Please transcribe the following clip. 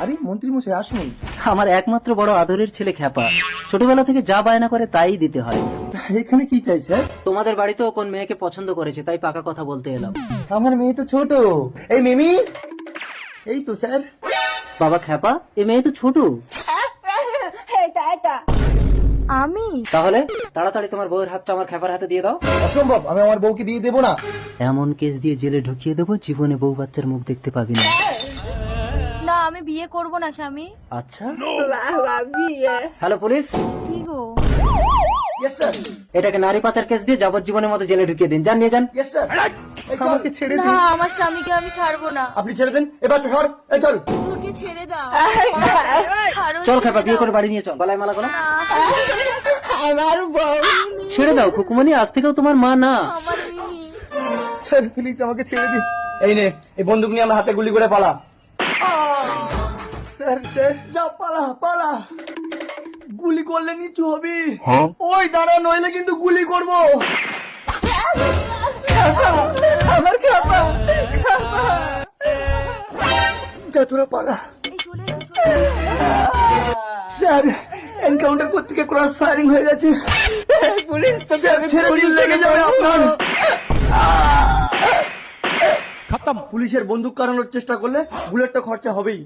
আরে মন্ত্রী মশাই আসুন। আমার একমাত্র বড় আদরের ছেলে খ্যাপা, ছোটবেলা থেকে যা বায়না করে তাই দিতে হয়। এখানে কি চাই স্যার? তোমাদের বাড়িতেও কোন মেয়েকে পছন্দ করেছে, তাই পাকা কথা বলতে এলাম। আমার মেয়ে তো ছোট। এই মিমি, এই তো স্যার। বাবা খ্যাপা, এ মেয়ে তো ছোট। আমি তাহলে তাড়াতাড়ি তোমার বউয়ের হাতটা আমার খ্যাপার হাতে দিয়ে দাও। অসম্ভব, আমি আমার বউকে বিয়ে দেবো না। এমন কেস দিয়ে জেলে ঢুকিয়ে দেবো, জীবনে বউ বাচ্চার মুখ দেখতে পাবি না। না, আমি বিয়ে করব না স্বামী। আচ্ছা, হ্যালো পুলিশ। কি গো? ইয়েস স্যার, এটাকে নারী পাচার কেস দিয়ে যাবজ্জীবনের মতো জেলে ঢুকিয়ে দিন, যান নিয়ে যান। Yes sir. আমাকে ছেড়ে না, দিন। আমার স্বামীকে আমি ছাড়বো না। আপনি ছেড়ে দেন, এবার ধর, এই চল। ওকে ছেড়ে দাও। ছাড়ো। চল খ্যাপা, বিয়ে করে বাড়ি নিয়ে চল, গলায় মালা গলা। আমার বউ, ছেড়ে দাও খুকুমনি, আজ থেকেও তোমার মা না। আমার মিমি। স্যার প্লিজ আমাকে ছেড়ে দিন। এই নে, এই বন্দুক নিয়ে আমার হাতে গুলি করে পালা। স্যার স্যার, যা পালা পালা। গুলি করলে নিচু হবি। ওই দাঁড়া, নইলে কিন্তু গুলি করবো। আমার খাপা, যা তোরা পালা। এই চলে এসো, চলে এসো। স্যার এনকাউন্টার করতে গিয়ে ক্রস ফায়ারিং হয়ে গেছে। পুলিশ তো ছেড়ে দিন, লেগে যাবে আপনার। খতম। পুলিশের বন্দুক কাটানোর চেষ্টা করলে বুলেটটা খরচা হবেই।